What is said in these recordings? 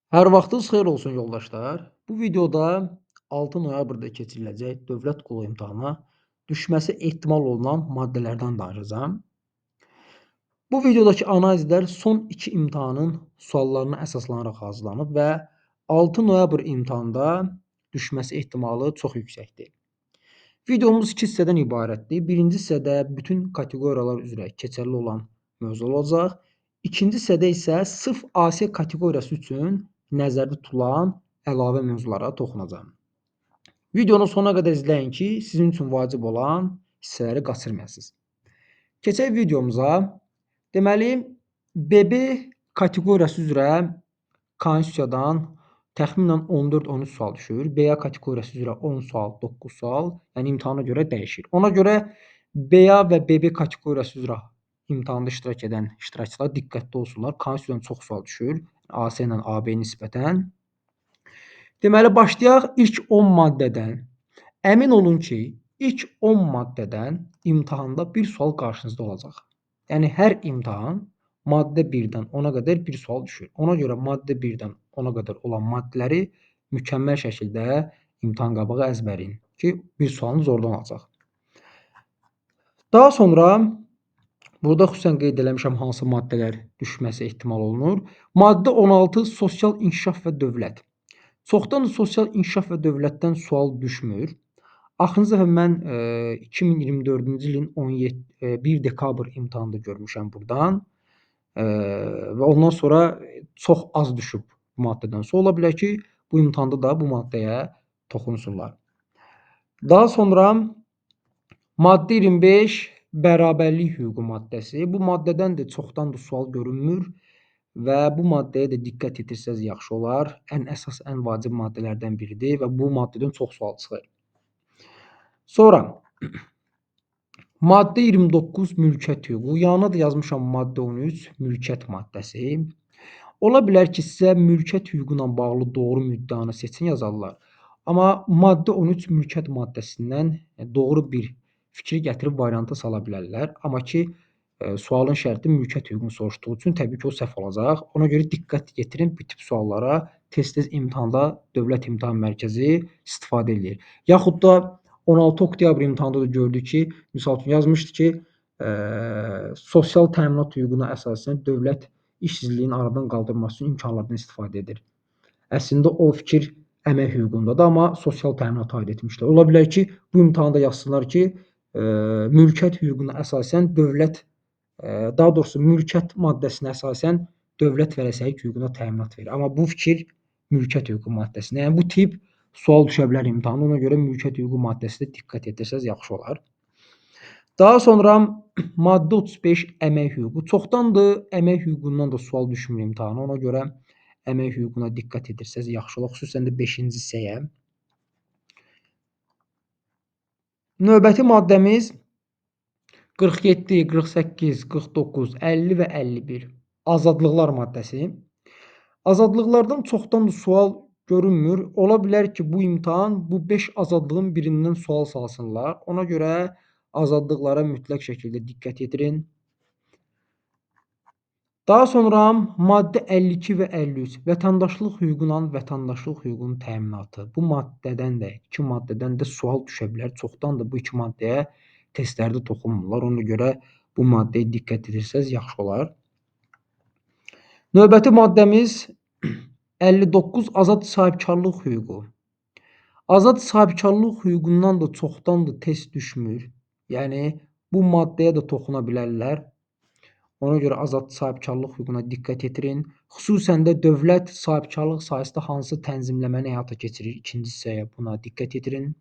Hər vaxtınız xeyir olsun yoldaşlar. Bu videoda 6 noyabrda keçiriləcək Dövlət Qulu imtahana düşməsi ehtimal olunan maddələrdən danışacağam. Bu videodakı analizlər son 2 imtahanın suallarına əsaslanaraq hazırlanıb və 6 noyabr imtahanda düşməsi ehtimalı çox yüksəkdir. Videomuz 2 hissədən ibarətdir. Birinci hissədə bütün kateqoriyalar üzrə keçərli olan mövzu olacaq. İkinci hissədə isə sırf Asiya kateqoriyası üçün nəzərdə tutulan əlavə mövzulara toxunacağam. Videonu sonuna qədər izləyin ki, sizin üçün vacib olan hissələri qaçırmayasınız. Keçək videomuza. Deməli, BB kateqoriyası üzrə Konstitusiyadan təxminən 14-13 sual düşür. BA kateqoriyası üzrə 10 sual, 9 sual, yəni imtahana görə dəyişir. Ona görə BA və BB kateqoriyası üzrə imtahanda iştirak edən iştirakçılar diqqətli olsunlar. Konstitusiyadan çox sual düşür. AC ilə AB nisbətən. Deməli, başlayaq ilk 10 maddədən. Əmin olun ki, ilk 10 maddədən imtahanda bir sual qarşınızda olacaq. Yəni, hər imtahan maddə 1-dən 10-a qədər bir sual düşür. Ona görə maddə 1-dən 10-a qədər olan maddələri mükəmməl şəkildə imtahan qabağı əzbərin ki, bir sualınız oradan olacaq. Daha sonra burada xüsusən qeyd eləmişəm hansı maddələr düşməsi ehtimal olunur. Maddə 16 sosial inkişaf və dövlət. Çoxdan sosial inkişaf və dövlətdən sual düşmür. Axırıncı dəfə mən 2024-cü ilin 1 dekabr imtahanında görmüşəm burdan. Və ondan sonra çox az düşüb bu maddədən. Ola bilər ki, bu imtahanda da bu maddəyə toxunsunlar. Daha sonra maddə 25 bərabərlik hüququ maddəsi. Bu maddədən də çoxdandır sual görünmür və bu maddəyə də diqqət yetirsəz yaxşı olar. Ən əsas, ən vacib maddələrdən biridir və bu maddədən çox sual çıxır. Sonra maddə 29 mülkiyyət hüququ. Yanına da yazmışam maddə 13 mülkiyyət maddəsi. Ola bilər ki, sizə mülkiyyət hüququ ilə bağlı doğru müddəanı seçin yazarlar. Amma maddə 13 mülkiyyət maddəsindən doğru bir fikir gətirib varianta sala bilərlər. Amma ki, sualın şərti mülkiyyət hüququnu soruşduğu üçün təbii ki, o səhv olacaq. Ona görə diqqət yetirin bu tip suallara. Tez-tez imtahanda Dövlət İmtahan Mərkəzi istifadə edir. Yaxud da 16 oktyabr imtahanında da gördük ki, misal üçün yazmışdı ki, sosial təminat hüququna əsasən dövlət işsizliyin aradan qaldırılması üçün imkanlardan istifadə edir. Əslində o fikir əmək hüququndadır, amma sosial təminata aid etmişlər. Ola bilər ki, bu imtahanda yazsınlar ki, mülkiyyət hüququna əsasən dövlət, daha doğrusu mülkiyyət maddəsinə əsasən dövlət vərəsəlik hüququna təminat verir. Amma bu fikir mülkiyyət hüququ maddəsinə. Yəni bu tip sual düşə bilər imtahana. Ona görə mülkiyyət hüququ maddəsinə diqqət yetirsəz yaxşı olar. Daha sonra maddə 35 əmək hüququ. Çoxdandır əmək hüququndan da sual düşmür imtahana. Ona görə əmək hüququna diqqət etirsəz yaxşı olar. Xüsusən də 5-ci hissəyə. Növbəti maddəmiz 47, 48, 49, 50 və 51. Azadlıqlar maddəsi. Azadlıqlardan çoxdandır sual görünmür. Ola bilər ki, bu imtahan bu 5 azadlığın birindən sual salsınlar. Ona görə azadlıqlara mütləq şəkildə diqqət yetirin. Daha sonra maddə 52 və 53 vətəndaşlıq hüququyla vətəndaşlıq hüququnun təminatı. Bu maddədən də, 2 maddədən də sual düşə bilər. Çoxdandır bu 2 maddəyə testlərdə toxunmurlar. Ona görə bu maddəyə diqqət etirsəz yaxşı olar. Növbəti maddəmiz 59 azad sahibkarlıq hüququ. Azad sahibkarlıq hüququndan da çoxdandır test düşmür. Yəni bu maddəyə də toxuna bilərlər. Ona görə azad sahibkarlıq hüququna diqqət yetirin. Xüsusən də dövlət sahibkarlıq sahəsində hansı tənzimləməni həyata keçirir? İkinci hissəyə buna diqqət yetirin.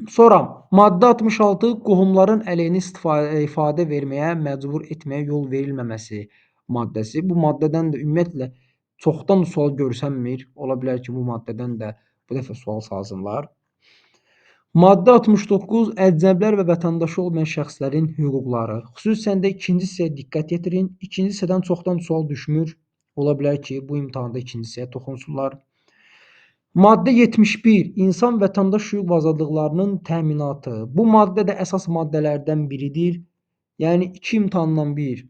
Sonra maddə 66 qohumların əleyhinə ifadə verməyə məcbur etməyə yol verilməməsi maddəsi. Bu maddədən də ümumiyyətlə çoxdan sual görsənmir. Ola bilər ki, bu maddədən də bu dəfə sual salsınlar. Maddə 69 əcnəbilər və vətəndaşı olmayan şəxslərin hüquqları. Xüsusən də ikinci hissəyə diqqət yetirin. İkinci hissədən çoxdan sual düşmür. Ola bilər ki, bu imtahanda ikinci hissəyə toxunsunlar. Maddə 71 insan vətəndaş hüquq və azadlıqlarının təminatı. Bu maddə də əsas maddələrdən biridir. Yəni 2 imtahandan bir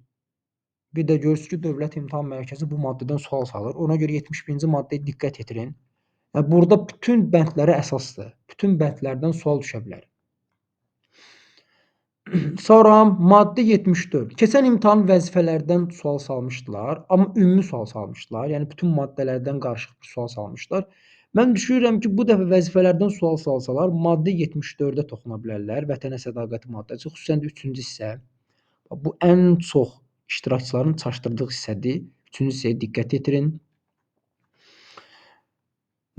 Bir də görürsünüz ki, Dövlət İmtahan Mərkəzi bu maddədən sual salır. Ona görə 71-ci maddəyə diqqət yetirin. Burada bütün bəndlərə əsasdır. Bütün bəndlərdən sual düşə bilər. Sonra maddə 74. Keçən imtahan vəzifələrdən sual salmışdılar, amma ümumi sual salmışdılar. Yəni bütün maddələrdən qarışıq bir sual salmışlar. Mən düşünürəm ki, bu dəfə vəzifələrdən sual salsalar, maddə 74-ə toxuna bilərlər. Vətənə sədaqət maddəsi, xüsusən də 3-cü hissə. Bu ən çox iştirakçıların çaşdırdığı hissədir. 3-cü hissəyə diqqət yetirin.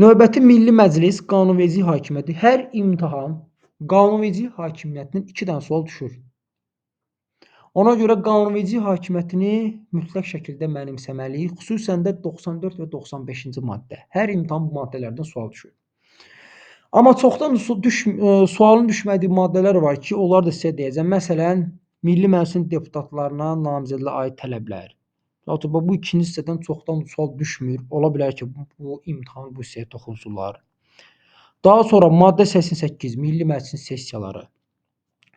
Növbəti Milli Məclis qanunverici hakimiyyəti. Hər imtahan qanunverici hakimiyyətindən 2 dənə sual düşür. Ona görə qanunverici hakimiyyətini mütləq şəkildə mənimsəməliyik. Xüsusən də 94 və 95-ci maddə. Hər imtahan bu maddələrdən sual düşür. Amma çoxdan sualın düşmədiyi maddələr var ki, onlar da sizə deyəcəm. Məsələn, Milli Məclisin deputatlarına namizədlərə aid tələblər. Bu ikinci hissədən çoxdan sual düşmür. Ola bilər ki, bu imtahan bu hissəyə toxunsunlar. Daha sonra maddə 88 Milli Məclisin sessiyaları.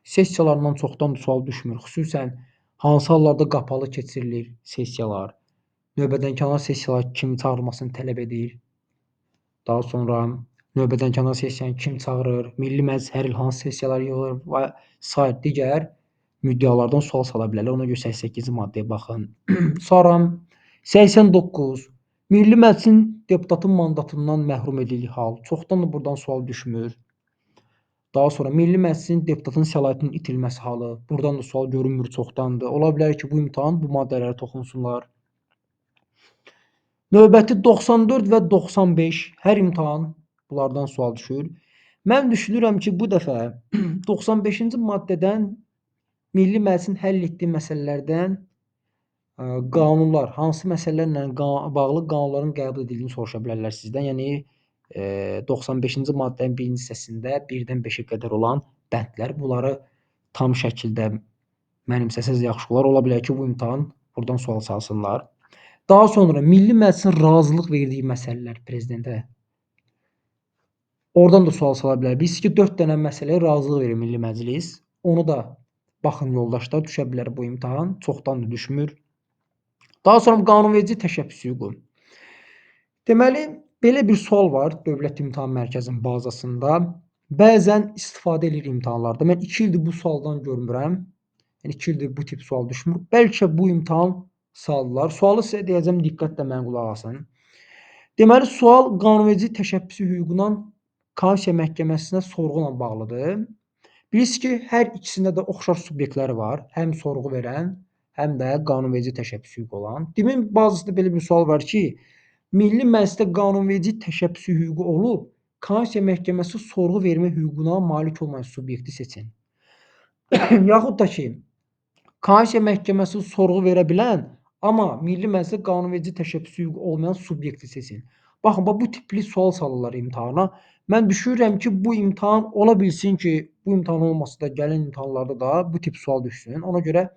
Sessiyalarından çoxdan sual düşmür. Xüsusən hansı hallarda qapalı keçirilir sessiyalar, növbədənkənar sessiyalar kimin çağırılmasını tələb edir. Daha sonra növbədənkənar sessiyanı kim çağırır, Milli Məclis hər il hansı sessiyalar yığılır və sair digər müddəalardan sual sala bilərlər. Ona görə 88-ci maddəyə baxın. Sonra 89 Milli Məclisin deputatın mandatından məhrum edildiyi hal. Çoxdan da buradan sual düşmür. Daha sonra Milli Məclisin deputatın səlahiyyətinin itirilməsi halı. Buradan da sual görünmür çoxdandır. Ola bilər ki, bu imtahan bu maddələrə toxunsunlar. Növbəti 94 və 95 hər imtahan bunlardan sual düşür. Mən düşünürəm ki, bu dəfə 95-ci maddədən Milli Məclisin həll etdiyi məsələlərdən qanunlar, hansı məsələlərlə bağlı qanunların qəbul edildiyini soruşa bilərlər sizdən. Yəni 95-ci maddənin 1-ci hissəsində 1-dən 5-ə qədər olan bəndlər. Bunları tam şəkildə mənimsəsəz yaxşı olar. Ola bilər ki, bu imtahan buradan sual salsınlar. Daha sonra Milli Məclisin razılıq verdiyi məsələlər prezidentə. Oradan da sual sala bilər. Biz ki 4 dənə məsələyə razılıq verir Milli Məclis. Onu da baxın yoldaşlar, düşə bilər bu imtahan. Çoxdan da düşmür. Daha sonra qanunverici təşəbbüs hüququ. Deməli, belə bir sual var Dövlət İmtahan Mərkəzinin bazasında. Bəzən istifadə edir imtahanlarda. Mən 2 ildir bu sualdan görmürəm. Yəni 2 ildir bu tip sual düşmür. Bəlkə bu imtahan saldılar. Sualı sizə deyəcəm, diqqətlə mənə qulaq asın. Deməli, sual qanunverici təşəbbüs hüququndan Konstitusiya Məhkəməsinə sorğu ilə bağlıdır. Bilirsiniz ki, hər ikisində də oxşar subyektlər var. Həm sorğu verən, həm də qanunverici təşəbbüs hüququ olan. Demin bazasında belə bir sual var ki, Milli Məclisdə qanunverici təşəbbüs hüququ olub, Konstitusiya Məhkəməsi sorğu vermə hüququna malik olmayan subyekti seçin. Yaxud da ki, Konstitusiya Məhkəməsi sorğu verə bilən, amma Milli Məclisdə qanunverici təşəbbüs hüququ olmayan subyekti seçin. Baxın, bu tipli sual salırlar imtahana. Mən düşünürəm ki, bu imtahan ola bilsin ki, bu imtahan olmasa da gələn imtahanlarda da bu tip sual düşsün. Ona görə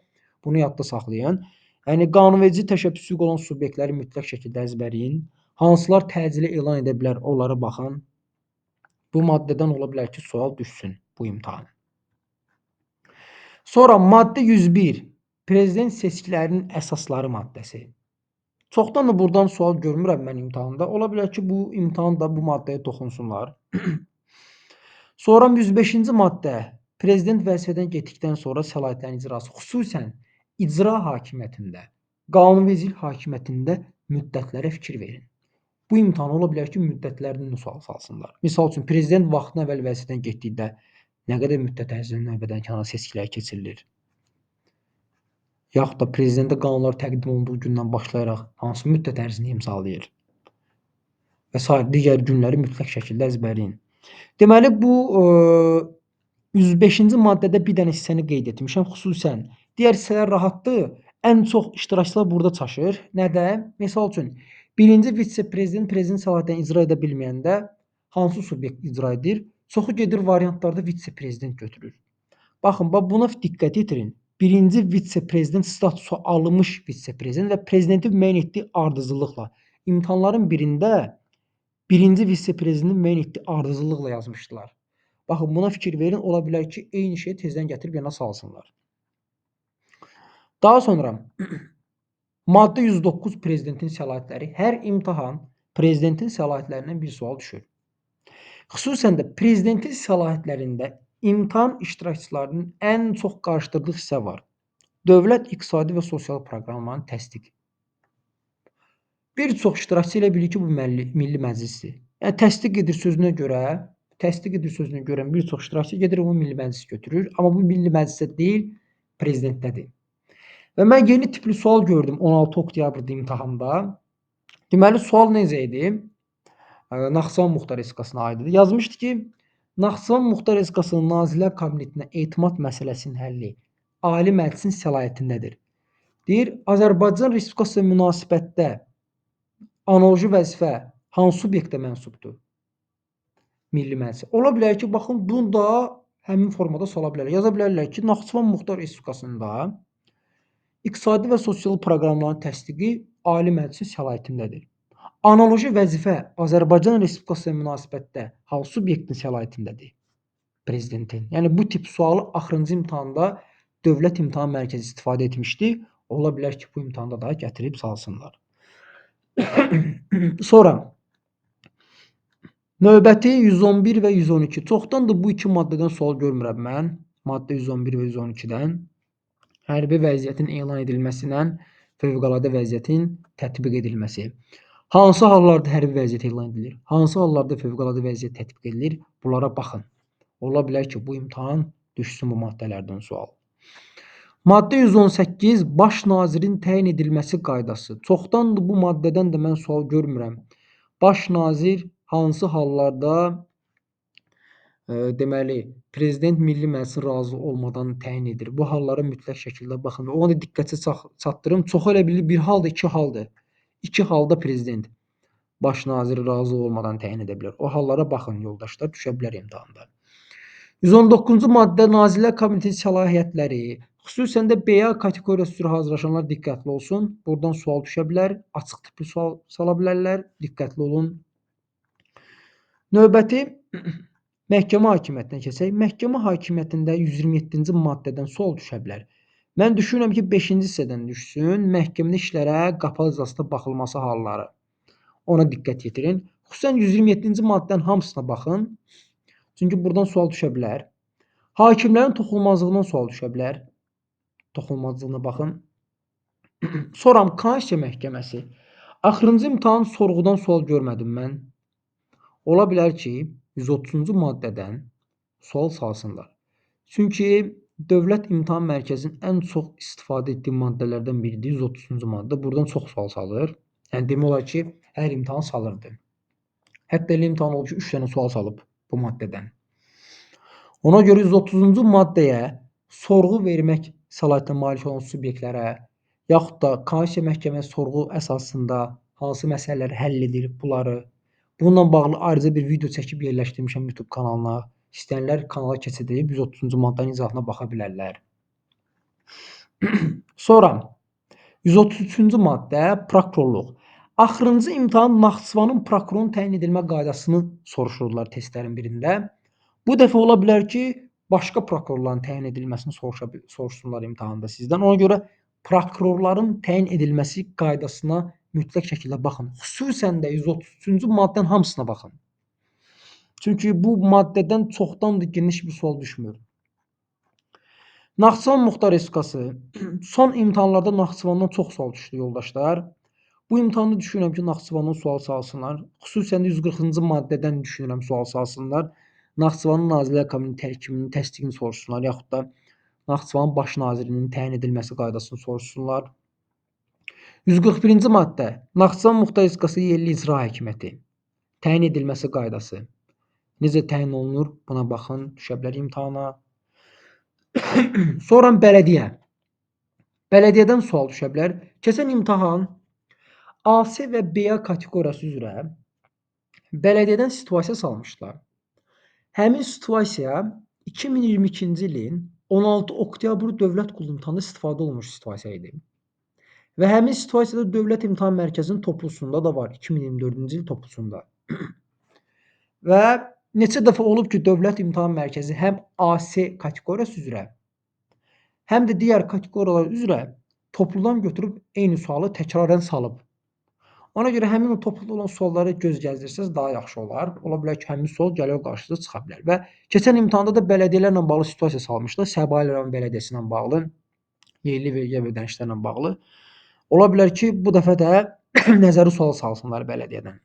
bunu yadda saxlayın. Yəni qanunverici təşəbbüs hüququ olan subyektləri mütləq şəkildə əzbərləyin. Hansılar təcili elan edə bilər, onlara baxın. Bu maddədən ola bilər ki, sual düşsün bu imtahan. Sonra maddə 101 Prezident seçkilərinin əsasları maddəsi. Çoxdan da buradan sual görmürəm mən imtahanda. Ola bilər ki, bu imtahan da bu maddəyə toxunsunlar. Sonra 105-ci maddə Prezident vəzifədən getdikdən sonra səlahiyyətlərin icrası, xüsusən icra hakimiyyətində, qanunvericilik hakimiyyətində müddətlərə fikir verin. Bu imtahan ola bilər ki, müddətlərindən sual salsınlar. Misal üçün, prezident vaxtına əvvəl vəzifədən getdikdə nə qədər müddət ərzində növbədənkənar seçkilər keçirilir? Yaxud da prezidentə qanunlar təqdim olunduğu gündən başlayaraq hansı müddət ərzində imzalayır və sair digər günləri mütləq şəkildə əzbərləyin. Deməli, bu 105-ci maddədə bir dənə hissəni qeyd etmişəm. Xüsusən digər hissələr rahatdır. Ən çox iştirakçılar burada çaşır. Nədə? Misal üçün, birinci vitse-prezident prezident səlahiyyətini icra edə bilməyəndə hansı subyekt icra edir? Çoxu gedir variantlarda vitse-prezident götürür. Baxın, buna diqqət yetirin. Birinci vitse-prezident statusu alınmış vitse-prezident və prezidentin müəyyən etdiyi ardıcıllıqla. İmtahanların birində birinci vitse-prezidentin müəyyən etdiyi ardıcıllıqla yazmışdılar. Baxın, buna fikir verin. Ola bilər ki, eyni şeyi tezdən gətirib yana salsınlar. Daha sonra Maddə 109 prezidentin səlahiyyətləri. Hər imtahan prezidentin səlahiyyətlərindən bir sual düşür. Xüsusən də prezidentin səlahiyyətlərində imtahan iştirakçılarının ən çox qarşıdırdığı hissə var. Dövlət iqtisadi və sosial proqramlarının təsdiqi. Bir çox iştirakçı elə bilir ki, bu Milli Məclisdir. Yəni təsdiq edir sözünə görə bir çox iştirakçı gedir onu Milli Məclis götürür, amma bu Milli Məclisdə deyil, prezidentdədir. Və mən yeni tipli sual gördüm 16 oktyabrda imtahanda. Deməli sual necə idi? Naxçıvan Muxtar Respublikasına aid idi. Yazmışdı ki, Naxçıvan Muxtar Respublikasının Nazirlər Kabinetinə etimad məsələsinin həlli Ali Məclisin səlahiyyətindədir. Deyir, Azərbaycan Respublikası ilə münasibətdə analoji vəzifə hansı subyektə mənsubdur? Milli Məclis. Ola bilər ki, baxın bunu da həmin formada sala bilərlər. Yaza bilərlər ki, Naxçıvan Muxtar Respublikasında iqtisadi və sosial proqramların təsdiqi Ali Məclisin səlahiyyətindədir. Analoji vəzifə Azərbaycan Respublikası ilə münasibətdə hansı subyektin səlahiyyətindədir? Prezidentin. Yəni bu tip sualı axırıncı imtahanda Dövlət İmtahan Mərkəzi istifadə etmişdi. Ola bilər ki, bu imtahanda da gətirib salsınlar. Sonra növbəti 111 və 112. Çoxdandır bu iki maddədən sual görmürəm mən. Maddə 111 və 112-dən. Hərbi vəziyyətin elan edilməsindən fövqəladə vəziyyətin tətbiq edilməsi. Hansı hallarda hərbi vəziyyət elan edilir? Hansı hallarda fövqəladə vəziyyət tətbiq edilir? Bunlara baxın. Ola bilər ki, bu imtahan düşsün bu maddələrdən sual. Maddə 118 Baş nazirin təyin edilməsi qaydası. Çoxdandır bu maddədən də mən sual görmürəm. Baş nazir hansı hallarda deməli prezident Milli Məclisin razı olmadan təyin edir? Bu hallara mütləq şəkildə baxın. Ona da diqqəti çatdırım. Çox elə bilir bir haldır, iki haldır. İki halda prezident baş naziri razı olmadan təyin edə bilər. O hallara baxın yoldaşlar, düşə bilər imtahanda. 119-cu maddə Nazirlər Kabinetinin səlahiyyətləri. Xüsusən də B-A kateqoriyası üzrə hazırlaşanlar diqqətli olsun. Buradan sual düşə bilər. Açıq tipli sual sala bilərlər. Diqqətli olun. Növbəti məhkəmə hakimiyyətinə keçək. Məhkəmə hakimiyyətində 127-ci maddədən sual düşə bilər. Mən düşünürəm ki, 5-ci hissədən düşsün. Məhkəmədə işlərə qapalı iclasda baxılması halları. Ona diqqət yetirin. Xüsusən 127-ci maddənin hamısına baxın. Çünki buradan sual düşə bilər. Hakimlərin toxunulmazlığından sual düşə bilər. Toxunulmazlığına baxın. Sonra Konstitusiya Məhkəməsi. Axırıncı imtahan sorğudan sual görmədim mən. Ola bilər ki, 130-cu maddədən sual salsınlar. Çünki Dövlət İmtahan Mərkəzinin ən çox istifadə etdiyi maddələrdən biridir 130-cu maddə. Buradan çox sual salır. Yəni demək olar ki, hər imtahan salırdı. Hətta elə imtahan oldu ki, 3 dənə sual salıb bu maddədən. Ona görə 130-cu maddəyə sorğu vermək səlahiyyətinə malik olan subyektlərə yaxud da Konstitusiya Məhkəməsi sorğu əsasında hansı məsələləri həll edir bunları. Bununla bağlı ayrıca bir video çəkib yerləşdirmişəm YouTube kanalına. İstəyənlər kanala keçid edib 130-cu maddənin izahatına baxa bilərlər. Sonra 133-cü maddə prokurorluq. Axırıncı imtahan Naxçıvanın prokurorun təyin edilmə qaydasını soruşurdular testlərin birində. Bu dəfə ola bilər ki, başqa prokurorların təyin edilməsini soruşsunlar imtahanda sizdən. Ona görə prokurorların təyin edilməsi qaydasına mütləq şəkildə baxın. Xüsusən də 133-cü maddənin hamısına baxın. Çünki bu maddədən çoxdandır geniş bir sual düşmür. Naxçıvan Muxtar Respublikası. Son imtahanlarda Naxçıvandan çox sual düşdü yoldaşlar. Bu imtahanda düşünürəm ki, Naxçıvandan sual salsınlar. Xüsusən də 140-cı maddədən düşünürəm sual salsınlar. Naxçıvanın Nazirlər Kabinetinin tərkibinin təsdiqini soruşsunlar, yaxud da Naxçıvanın baş nazirinin təyin edilməsi qaydasını soruşsunlar. 141-ci maddə Naxçıvan Muxtar Respublikası yerli icra hakimiyyəti təyin edilməsi qaydası. Necə təyin olunur? Buna baxın, düşə bilər imtahana. Sonra bələdiyyə. Bələdiyyədən sual düşə bilər. Keçən imtahan AC və BA kateqoriyası üzrə bələdiyyədən situasiya salmışdılar. Həmin situasiya 2022-ci ilin 16 oktyabr Dövlət Qulluqlarında istifadə olunmuş situasiya idi. Və həmin situasiyada Dövlət İmtahan Mərkəzinin toplusunda da var, 2024-cü il toplusunda. Və neçə dəfə olub ki, Dövlət İmtahan Mərkəzi həm AC kateqoriyası üzrə, həm də digər kateqoriyalar üzrə topludan götürüb eyni sualı təkrarən salıb. Ona görə həmin o topluda olan sualları göz gəzdirsəz daha yaxşı olar. Ola bilər ki, həmin sual gəlir qarşınıza çıxa bilər və keçən imtahanda da bələdiyyələrlə bağlı situasiya salmışlar. Səbail rayon bələdiyyəsi ilə bağlı, yerli vergi və ödənişlərlə bağlı. Ola bilər ki, bu dəfə də nəzəri sual salsınlar bələdiyyədən.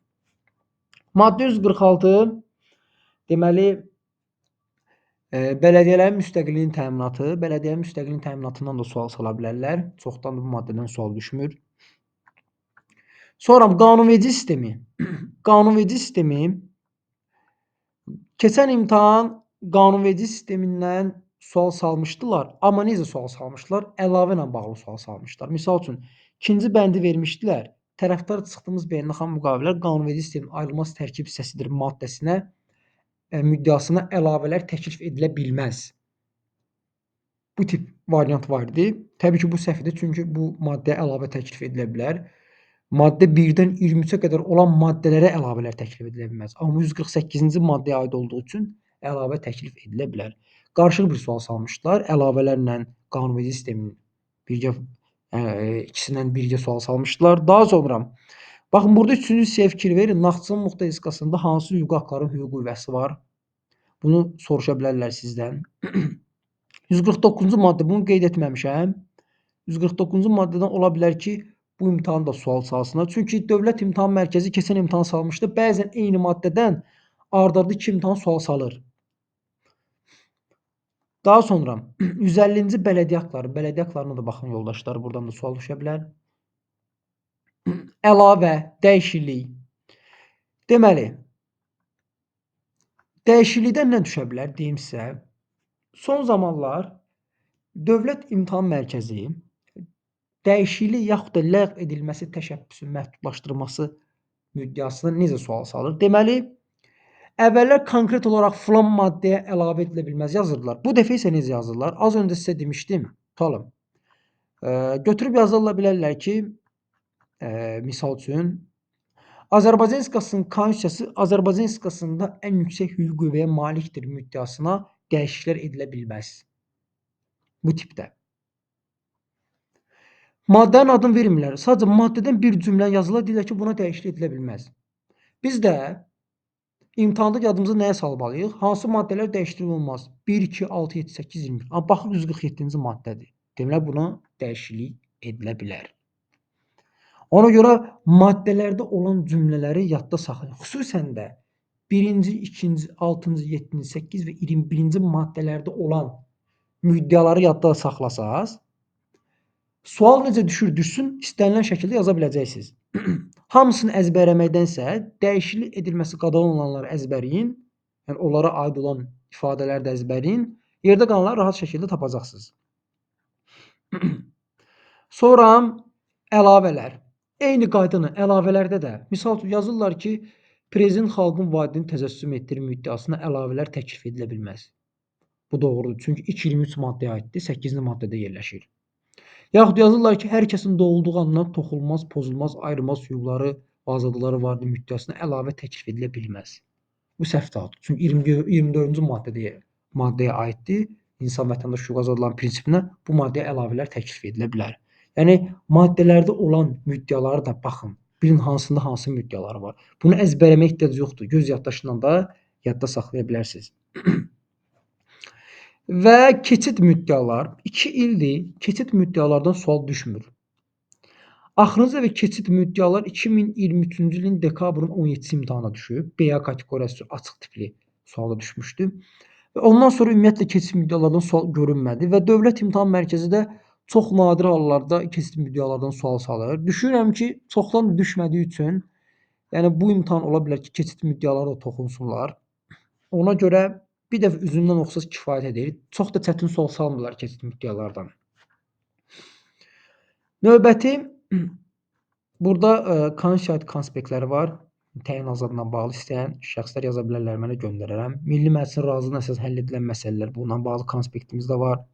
Maddə 146 deməli bələdiyyələrin müstəqilliyinin təminatı. Bələdiyyənin müstəqilliyinin təminatından da sual sala bilərlər. Çoxdan da bu maddədən sual düşmür. Sonra qanunverici sistemi. Qanunverici sistemi keçən imtahan qanunverici sistemindən sual salmışdılar. Amma necə sual salmışdılar? Əlavə ilə bağlı sual salmışdılar. Misal üçün, 2-ci bəndi vermişdilər. Tərəfdar çıxdığımız beynəlxalq müqavilələr qanunverici sistemin ayrılmaz tərkib hissəsidir maddəsinə, müddəasına əlavələr təklif edilə bilməz. Bu tip variant var idi. Təbii ki, bu səhvdir, çünki bu maddəyə əlavə təklif edilə bilər. Maddə 1-dən 23-ə qədər olan maddələrə əlavələr təklif edilə bilməz. Amma 148-ci maddəyə aid olduğu üçün əlavə təklif edilə bilər. Qarışıq bir sual salmışdılar. Əlavələrlə qanunverici sistemin birgə ikisindən birgə sual salmışdılar. Daha sonra baxın, burada 3-cü hissəyə fikir verin. Naxçıvan Muxtar Respublikasında hansı hüquqi haqların hüquq qüvvəsi var? Bunu soruşa bilərlər sizdən. 149-cu maddə, bunu qeyd etməmişəm. 149-cu maddədən ola bilər ki, bu imtahanda sual salsınlar. Çünki Dövlət İmtahan Mərkəzi keçən imtahan salmışdı. Bəzən eyni maddədən ard-arda 2 imtahan sual salır. Daha sonra 150-ci bələdiyyə haqları. Bələdiyyə haqlarına da baxın yoldaşlar. Buradan da sual düşə bilər. Əlavə, dəyişiklik. Deməli, dəyişiklikdən nə düşə bilər deyim sizə. Son zamanlar Dövlət İmtahan Mərkəzi dəyişiklik yaxud da ləğv edilməsi təşəbbüsünün məhdudlaşdırılması müddəasına necə sual salır? Deməli, əvvəllər konkret olaraq filan maddəyə əlavə edilə bilməz yazırdılar. Bu dəfə isə necə yazırlar? Az öncə sizə demişdim. Tutalım. Götürüb yazıla bilərlər ki, misal üçün, Azərbaycan Respublikasının Konstitusiyası Azərbaycan Respublikasında ən yüksək hüquq qüvvəyə malikdir müddəasına dəyişikliklər edilə bilməz. Bu tipdə. Maddənin adını vermirlər. Sadəcə maddədən bir cümlə yazıla, deyirlər ki, buna dəyişiklik edilə bilməz. Biz də imtahanda yadımıza nəyə salmalıyıq? Hansı maddələr dəyişiklik olmaz? 1, 2, 6, 7, 8, 20. Amma baxın 147-ci maddədir. Deməli, buna dəyişiklik edilə bilər. Ona görə maddələrdə olan cümlələri yadda saxlayın. Xüsusən də 1-ci, 2-ci, 6-cı, 7-ci, 8 və 21-ci maddələrdə olan müddəaları yadda saxlasaz, sual necə düşsün, istənilən şəkildə yaza biləcəksiniz. Hamısını əzbərləməkdənsə, dəyişiklik edilməsi qadağan olanları əzbərləyin, yəni onlara aid olan ifadələri də əzbərləyin, yerdə qalanları rahat şəkildə tapacaqsınız. Sonra əlavələr. Eyni qaydanın əlavələrdə də, misal üçün yazırlar ki, prezident xalqın valideyn təcəssüm etdirir müddəasına əlavələr təklif edilə bilməz. Bu doğrudur. Çünki 223 maddəyə aiddir, 8-ci maddədə yerləşir. Yaxud yazırlar ki, hər kəsin doğulduğu andan toxunulmaz, pozulmaz, ayrılmaz hüquqları və azadlıqları vardır müddəasına əlavə təklif edilə bilməz. Bu səhvdir. Çünki 24-cü maddəyə aiddir. İnsan vətəndaş hüquq azadlıqların prinsipinə bu maddəyə əlavələr təklif edilə bilər. Yəni maddələrdə olan müddəaları da baxın. Bilin hansında hansı müddəalar var. Bunu əzbərləməyə ehtiyac yoxdur. Göz yaddaşından da yadda saxlaya bilərsiniz. Və keçid müddəalar. 2 ildir keçid müddəalardan sual düşmür. Axırıncı və keçid müddəalar 2023-cü ilin dekabrın 17-ci imtahana düşüb. BA kateqoriyası açıq tipli suala düşmüşdü. Və ondan sonra ümumiyyətlə keçid müddəalardan sual görünmədi və Dövlət İmtahan Mərkəzi də çox nadir hallarda keçid müddəalardan sual salır. Düşünürəm ki, çoxdan düşmədiyi üçün, yəni bu imtahan ola bilər ki, keçid müddəaları da toxunsunlar. Ona görə bir dəfə üzündən oxusaz kifayət edir. Çox da çətin sual salmırlar keçid müddəalardan. Növbəti burada şahid konspektləri var. Təyin azadlığına bağlı istəyən şəxslər yaza bilərlər, mənə göndərərəm. Milli Məclisin razılığına əsas həll edilən məsələlər, bununla bağlı konspektimiz də var.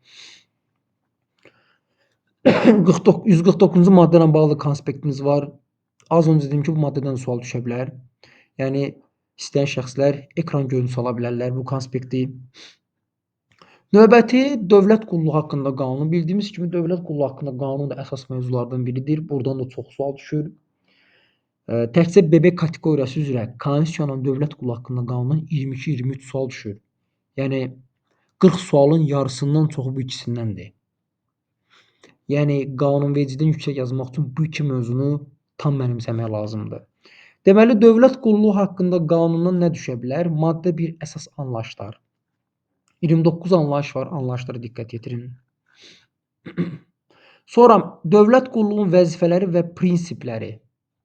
149-cu maddə ilə bağlı konspektimiz var. Az öncə dedim ki, bu maddədən sual düşə bilər. Yəni istəyən şəxslər ekran görüntüsü ala bilərlər bu konspekti. Növbəti dövlət qulluğu haqqında qanun. Bildiyimiz kimi dövlət qulluğu haqqında qanun da əsas mövzulardan biridir. Buradan da çox sual düşür. Təkcə bebek kateqoriyası üzrə Konstitusiyanın dövlət qulluğu haqqında qanundan 22-23 sual düşür. Yəni 40 sualın yarısından çoxu bu ikisindəndir. Yəni qanunvericidən yüksək yazmaq üçün bu iki mövzunu tam mənimsəmək lazımdır. Deməli, dövlət qulluğu haqqında qanundan nə düşə bilər? Maddə 1 əsas anlayışlar. 29 anlayış var, anlayışlara diqqət yetirin. Sonra dövlət qulluğunun vəzifələri və prinsipləri.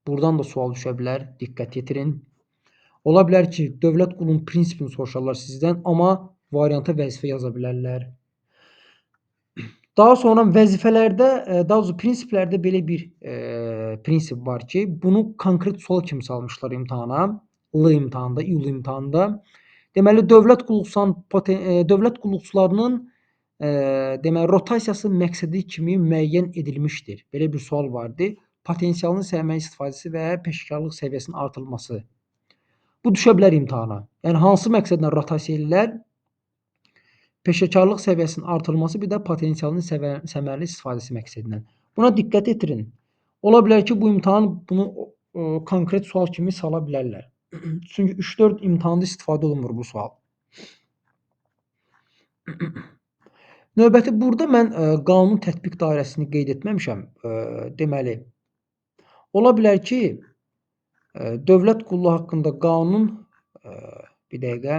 Buradan da sual düşə bilər, diqqət yetirin. Ola bilər ki, dövlət qulluğunun prinsipini soruşarlar sizdən, amma varianta vəzifə yaza bilərlər. Daha sonra vəzifələrdə, daha doğrusu prinsiplərdə belə bir prinsip var ki, bunu konkret sual kimi salmışlar imtahana, imtahanında, iyul imtahanında. Deməli, dövlət qulluqçularının deməli, rotasiyası məqsədi kimi müəyyən edilmişdir. Belə bir sual vardı. Potensialın sərmayə istifadəsi və peşəkarlıq səviyyəsinin artırılması. Bu düşə bilər imtahana. Yəni, hansı məqsədlə rotasiya edirlər? Peşəkarlıq səviyyəsinin artırılması, bir də potensialın səmərəli istifadəsi məqsədilə. Buna diqqət yetirin. Ola bilər ki, bu imtahan bunu konkret sual kimi sala bilərlər. Çünki 3-4 imtahanda istifadə olunmur bu sual. Növbəti burada mən qanun tətbiq dairəsini qeyd etməmişəm. Deməli, ola bilər ki, dövlət qulluğu haqqında qanun bir dəqiqə.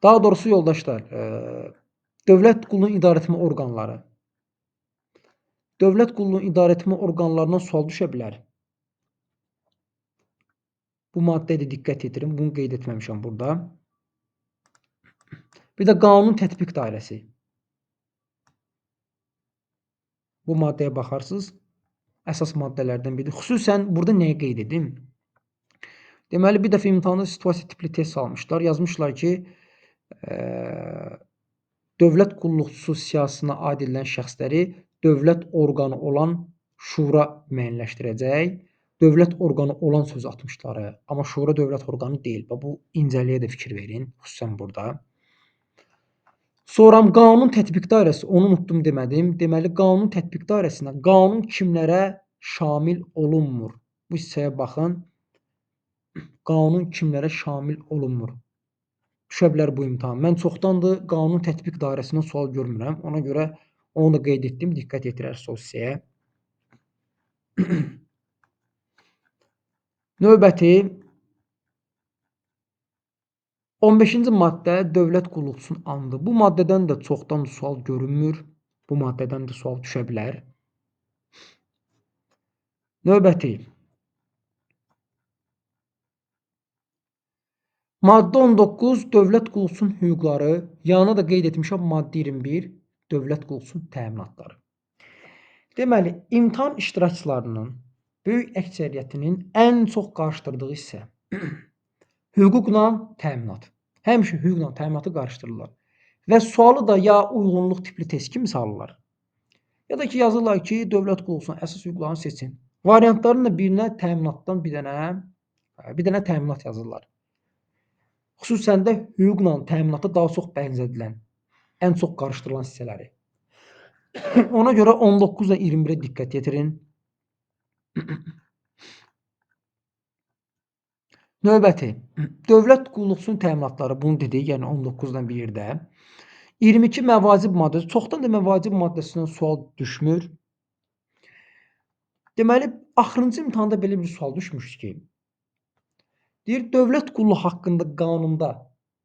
Daha doğrusu yoldaşlar, dövlət qulluğunun idarəetmə orqanları. Dövlət qulluğunun idarəetmə orqanlarından sual düşə bilər. Bu maddəyə də diqqət yetirin. Bunu qeyd etməmişəm burada. Bir də qanun tətbiq dairəsi. Bu maddəyə baxarsınız. Əsas maddələrdən biridir. Xüsusən burada nəyi qeyd edim? Deməli, bir dəfə imtahanda situasiya tipli test almışlar. Yazmışlar ki, dövlət qulluqçusu siyahısına aid edilən şəxsləri dövlət orqanı olan şura müəyyənləşdirəcək. Dövlət orqanı olan söz atmışlar. Amma şura dövlət orqanı deyil. Bu incəliyə də fikir verin. Xüsusən burada. Sonra qanun tətbiq dairəsi, onu unutdum demədim. Deməli, qanun tətbiq dairəsində qanun kimlərə şamil olunmur? Bu hissəyə baxın. Qanun kimlərə şamil olunmur? Düşə bilər bu imtahan. Mən çoxdandır qanun tətbiq dairəsindən sual görmürəm. Ona görə onu da qeyd etdim. Diqqət yetirərsiniz o hissəyə. Növbəti 15-ci maddə dövlət qulluqçusunun andı. Bu maddədən də çoxdan sual görünmür. Bu maddədən də sual düşə bilər. Növbəti maddə 19 dövlət qulluqçusunun hüquqları. Yanına da qeyd etmişəm maddə 21 dövlət qulluqçusunun təminatları. Deməli, imtahan iştirakçılarının böyük əksəriyyətinin ən çox qarşıdırdığı hissə hüquqla təminat. Həmişə hüquqla təminatı qarşıdırırlar. Və sualı da ya uyğunluq tipli test kimi salırlar. Ya da ki, yazırlar ki, dövlət qulluqçusunun əsas hüquqlarını seçin. Variantların da birinə təminatdan bir dənə təminat yazırlar. Xüsusən də hüquqla təminata daha çox bənzədilən, ən çox qarışdırılan hissələri. Ona görə 19 və 21-ə diqqət yetirin. Növbəti, dövlət qulluqçusunun təminatları, bunu dedik, yəni 19-dan 1-də. 22 məvacib maddəsi, çoxdan da məvacib maddəsindən sual düşmür. Deməli, axırıncı imtahanda belə bir sual düşmüş ki, deyir, dövlət qulluğu haqqında qanunda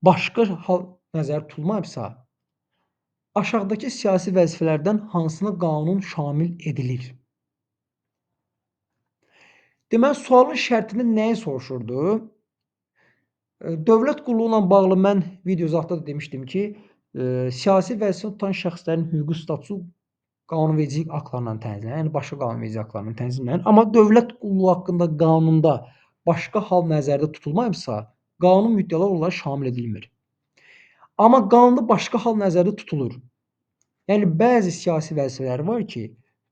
başqa hal nəzərdə tutulmayıbsa, aşağıdakı siyasi vəzifələrdən hansına qanun şamil edilir? Deməli, sualın şərtində nəyi soruşurdu? Dövlət qulluğu ilə bağlı mən video izahda da demişdim ki, siyasi vəzifə tutan şəxslərin hüquqi statusu qanunvericilik aktlarından tənzimlənir, yəni başqa qanunvericilik aktlarından tənzimlənir. Amma dövlət qulluğu haqqında qanunda başqa hal nəzərdə tutulmayıbsa, qanun müddəalar onlara şamil edilmir. Amma qanunda başqa hal nəzərdə tutulur. Yəni, bəzi siyasi vəzifələr var ki,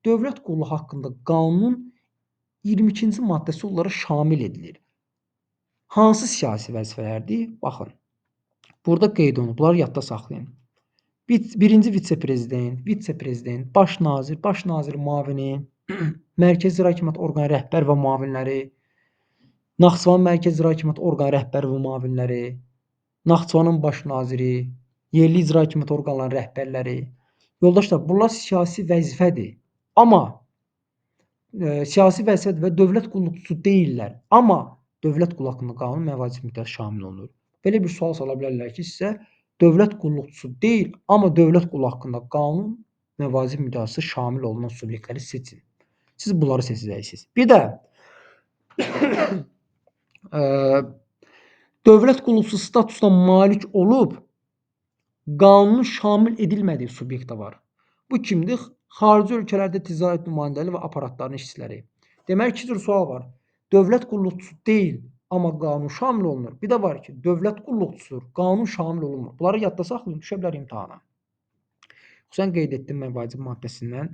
dövlət qulluğu haqqında qanunun 22-ci maddəsi onlara şamil edilir. Hansı siyasi vəzifələrdir? Baxın. Burada qeyd olunub. Bunları yadda saxlayın. Birinci vitse-prezident, baş nazir müavini, Mərkəzi İcra Hakimiyyəti orqanı rəhbər və müavinləri, Naxçıvan Mərkəzi İcra Hakimiyyəti orqanı rəhbər və müavinləri, Naxçıvanın baş naziri, yerli icra hakimiyyəti orqanlarının rəhbərləri. Yoldaşlar, bunlar siyasi vəzifədir. Amma siyasi vəzifədir və dövlət qulluqçusu deyillər. Amma dövlət qulluğu haqqında qanun və vacib müddət şamil olunur. Belə bir sual sala bilərlər ki, sizə dövlət qulluqçusu deyil, amma dövlət qulluğu haqqında qanun və vacib müddəti şamil olunan subyektləri seçin. Siz bunları seçəcəksiniz. Bir də dövlət qulluqçusu statusuna malik olub qanunun şamil edilmədiyi subyekt də var. Bu kimdir? Xarici ölkələrdə ticarət nümayəndəliyi və aparatlarının işçiləri. Deməli, iki cür sual var. Dövlət qulluqçusu deyil, amma qanun şamil olunur. Bir də var ki, dövlət qulluqçusudur, qanun şamil olunmur. Bunları yadda saxlayın, düşə bilər imtahana. Xüsusən qeyd etdim mən vacib maddəsindən.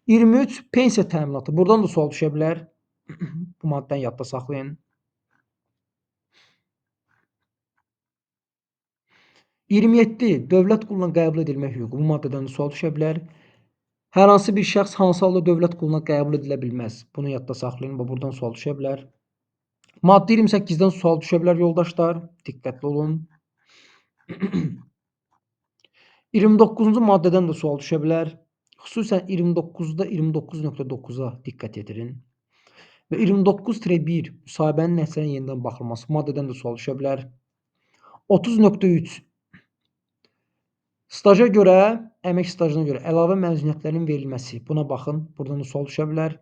23 pensiya təminatı. Buradan da sual düşə bilər. Bu maddəni yadda saxlayın. 27 dövlət quluna qəbul edilmək hüququ. Bu maddədən də sual düşə bilər. Hər hansı bir şəxs hansı halda dövlət quluna qəbul edilə bilməz? Bunu yadda saxlayın. Buradan sual düşə bilər. Maddə 28-dən sual düşə bilər yoldaşlar. Diqqətli olun. 29-cu maddədən də sual düşə bilər. Xüsusən 29-da 29.9-a diqqət yetirin. Və 29-1 müsahibənin nəticələrinin yenidən baxılması maddədən də sual düşə bilər. 30.3 staja görə, əmək stajına görə əlavə məzuniyyətlərin verilməsi. Buna baxın. Buradan da sual düşə bilər.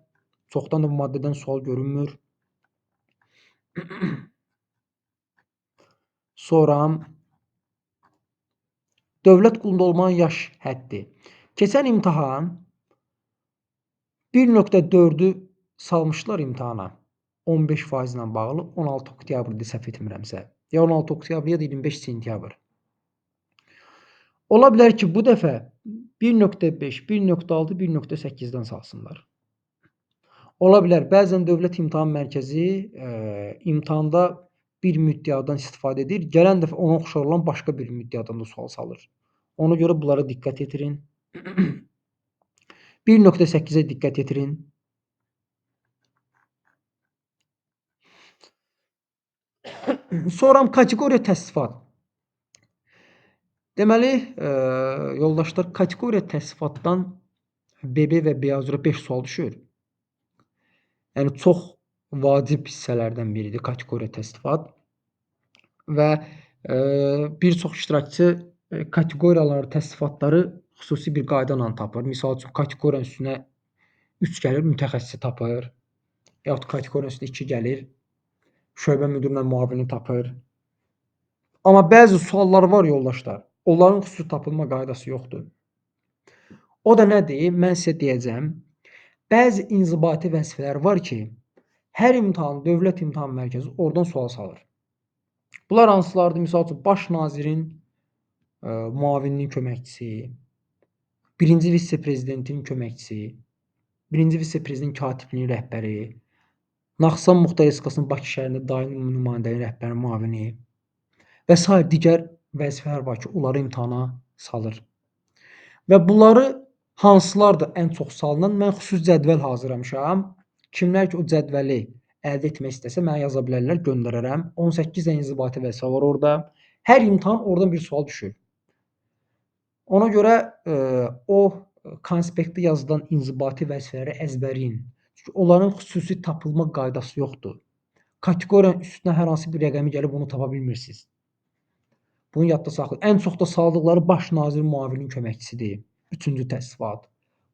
Çoxdan da bu maddədən sual görünmür. Sonra dövlət qulunda olmanın yaş həddi. Keçən imtahan 1.4-ü salmışlar imtahana. 15% ilə bağlı 16 oktyabrda səhv etmirəmsə. Ya 16 oktyabr ya da 25 sentyabr. Ola bilər ki, bu dəfə 1.5, 1.6, 1.8-dən salsınlar. Ola bilər, bəzən Dövlət İmtahan Mərkəzi imtahanda bir müddəadan istifadə edir. Gələn dəfə ona oxşar olan başqa bir müddəadan da sual salır. Ona görə bunlara diqqət yetirin. 1.8-ə diqqət yetirin. Sonra kateqoriya təsnifat. Deməli, yoldaşlar, kateqoriya təsnifatdan BB və BA üzrə 5 sual düşür. Yəni çox vacib hissələrdən biridir kateqoriya təsnifat. Və bir çox iştirakçı kateqoriyaları, təsnifatları xüsusi bir qayda ilə tapır. Misal üçün, kateqoriyanın üstünə 3 gəlir, mütəxəssisi tapır. Yaxud kateqoriyanın üstünə 2 gəlir, şöbə müdirinin müavini tapır. Amma bəzi suallar var yoldaşlar, onların xüsusi tapılma qaydası yoxdur. O da nədir? Mən sizə deyəcəm. Bəzi inzibati vəzifələr var ki, hər imtahan, Dövlət İmtahan Mərkəzi oradan sual salır. Bunlar hansılardır? Misal üçün, baş nazirin müavininin köməkçisi, birinci vitse-prezidentin köməkçisi, birinci vitse-prezident katibliyinin rəhbəri, Naxçıvan Muxtar Respublikasının Bakı şəhərində daimi nümayəndəliyin rəhbəri müavini və s. digər vəzifələr var ki, onları imtahana salır. Və bunları hansılardır ən çox salınan? Mən xüsusi cədvəl hazırlamışam. Kimlər ki, o cədvəli əldə etmək istəsə, mənə yaza bilərlər, göndərərəm. 18 dənə inzibati vəzifə var orada. Hər imtahan oradan bir sual düşür. Ona görə o konspektdə yazılan inzibati vəzifələri əzbərin. Çünki onların xüsusi tapılma qaydası yoxdur. Kateqoriyanın üstünə hər hansı bir rəqəmi gəlib onu tapa bilmirsiniz. Bunu yadda saxlayın. Ən çox da saldıqları baş nazir müavininin köməkçisidir. 3-cü təsnifat.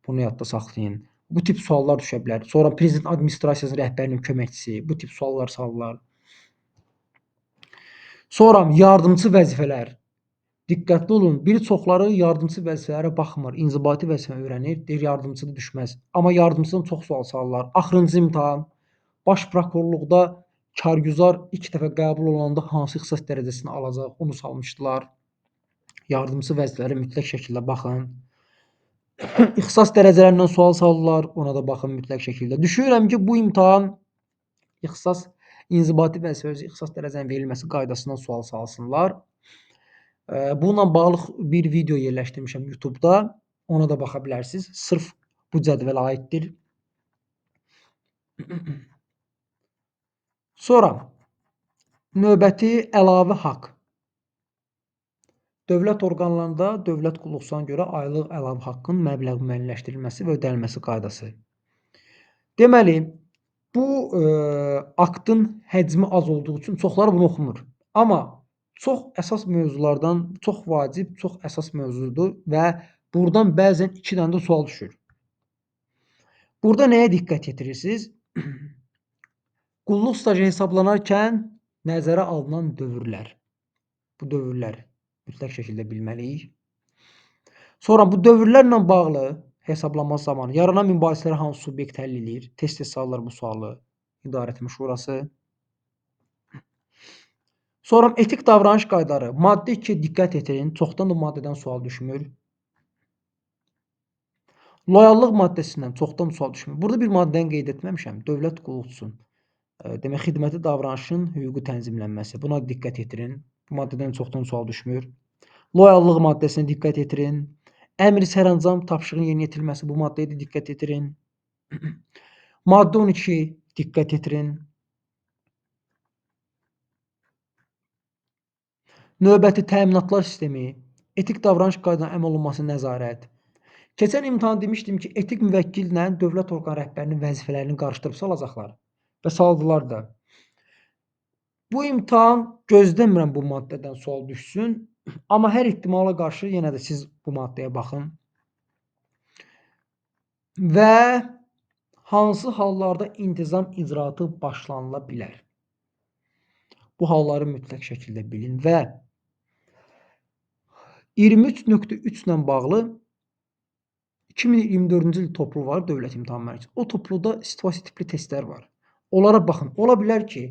Bunu yadda saxlayın. Bu tip suallar düşə bilər. Sonra prezident administrasiyası rəhbərinin köməkçisi. Bu tip suallar salırlar. Sonra yardımçı vəzifələr. Diqqətli olun. Bir çoxları yardımçı vəzifələrə baxmır. İnzibati vəzifə öyrənir. Deyir yardımçı da düşməz. Amma yardımçıdan çox sual salırlar. Axırıncı imtahan. Baş prokurorluqda kargüzar ilk dəfə qəbul olanda hansı ixtisas dərəcəsini alacaq, onu salmışdılar. Yardımçı vəzifələrə mütləq şəkildə baxın. İxtisas dərəcələrindən sual salırlar, ona da baxın mütləq şəkildə. Düşünürəm ki, bu imtahan inzibati vəzifə üzrə ixtisas dərəcənin verilməsi qaydasından sual salsınlar. Bununla bağlı bir video yerləşdirmişəm YouTube'da. Ona da baxa bilərsiniz. Sırf bu cədvələ aiddir. Sonra növbəti əlavə haqq. Dövlət orqanlarında dövlət qulluqçularına görə aylıq əlavə haqqın məbləğ müəyyənləşdirilməsi və ödənilməsi qaydası. Deməli, bu aktın həcmi az olduğu üçün çoxları bunu oxumur. Amma çox əsas mövzulardan, çox vacib, çox əsas mövzudur və buradan bəzən 2 dənə də sual düşür. Burada nəyə diqqət yetirirsiniz? Qulluq stajı hesablanarkən nəzərə alınan dövrlər. Bu dövrlər mütləq şəkildə bilməliyik. Sonra bu dövrlərlə bağlı hesablanması zamanı yaranan mübahisələri hansı subyekt həll edir? Tez-tez sorarlar bu sualı. İdarəetmə Şurası. Sonra etik davranış qaydaları. Maddə 2-yə diqqət yetirin. Çoxdan da maddədən sual düşmür. Loyallıq maddəsindən çoxdan sual düşmür. Burada bir maddəni qeyd etməmişəm. Dövlət qulluqçusunun demək xidməti davranışın hüquqi tənzimlənməsi. Buna diqqət yetirin. Bu maddədən çoxdan sual düşmür. Loyallıq maddəsinə diqqət yetirin. Əmr sərəncam tapşırığının yerinə yetirilməsi. Bu maddəyə də diqqət yetirin. Maddə 12 diqqət yetirin. Növbəti təminatlar sistemi, etik davranış qaydalarına əməl olunması nəzarət. Keçən imtahan demişdim ki, etik müvəkkillə dövlət orqan rəhbərinin vəzifələrini qarışdırıb salacaqlar və saldılar da. Bu imtahan gözləmirəm bu maddədən sual düşsün, amma hər ehtimala qarşı yenə də siz bu maddəyə baxın. Və hansı hallarda intizam icraatı başlanıla bilər? Bu halları mütləq şəkildə bilin və 23.3 ilə bağlı 2024-cü il toplu var Dövlət İmtahan Mərkəzi. O topluda situasiya tipli testlər var. Onlara baxın. Ola bilər ki,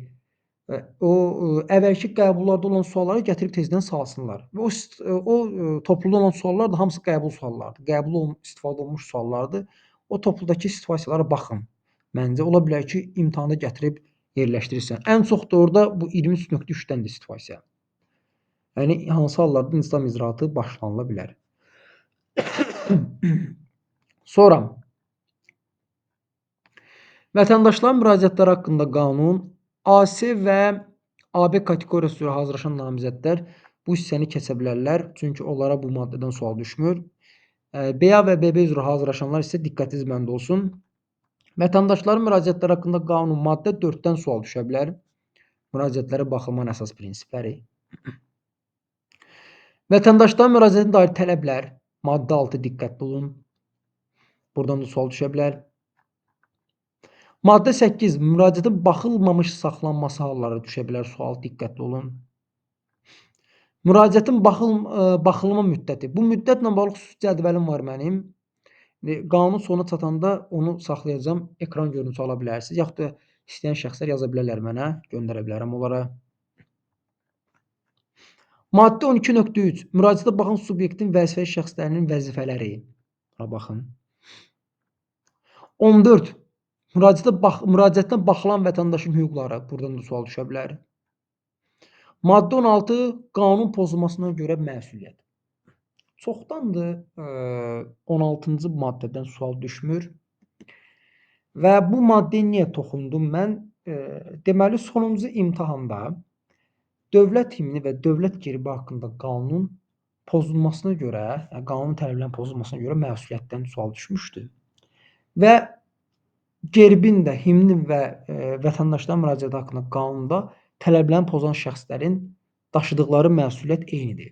əvvəlki qəbullarda olan sualları gətirib tezdən salsınlar. Və o topluda olan suallar da hamısı qəbul suallarıdır. İstifadə olunmuş suallardır. O topludakı situasiyalara baxın. Məncə ola bilər ki, imtahanda gətirib yerləşdirirsən. Ən çox da orada bu 23.3-dəndir situasiya. Yəni hansı hallarda intizam icraatı başlanıla bilər. Sonra vətəndaşların müraciətləri haqqında qanun, AC və AB kateqoriyası üzrə hazırlaşan namizədlər bu hissəni keçə bilərlər. Çünki onlara bu maddədən sual düşmür. BA və BB üzrə hazırlaşanlar isə diqqətiniz məndə olsun. Vətəndaşların müraciətləri haqqında qanun maddə 4-dən sual düşə bilər. Müraciətlərə baxılmanın əsas prinsipləri. Vətəndaşların müraciətinə dair tələblər maddə 6 diqqətli olun. Buradan da sual düşə bilər. Maddə 8 müraciətin baxılmamış saxlanması halları düşə bilər sual, diqqətli olun. Müraciətin baxılma müddəti. Bu müddətlə bağlı xüsusi cədvəlim var mənim. Qanun sonuna çatanda onu saxlayacağam. Ekran görüntüsü ala bilərsiniz. Yaxud da istəyən şəxslər yaza bilərlər mənə. Göndərə bilərəm onlara. Maddə 12.3 müraciətə baxan subyektin vəzifəli şəxslərinin vəzifələri. Buna baxın. 14 müraciətdən baxılan vətəndaşın hüquqları. Buradan da sual düşə bilər. Maddə 16 qanun pozulmasına görə məsuliyyət. Çoxdandır 16-cı maddədən sual düşmür. Və bu maddəyə niyə toxundum mən? Deməli, sonuncu imtahanda dövlət himni və dövlət gerbi haqqında qanunun pozulmasına görə, yəni qanun tələblərinin pozulmasına görə məsuliyyətdən sual düşmüşdü. Və gerbin də, himnin və vətəndaşların müraciəti haqqında qanunda tələblərini pozan şəxslərin daşıdıqları məsuliyyət eynidir.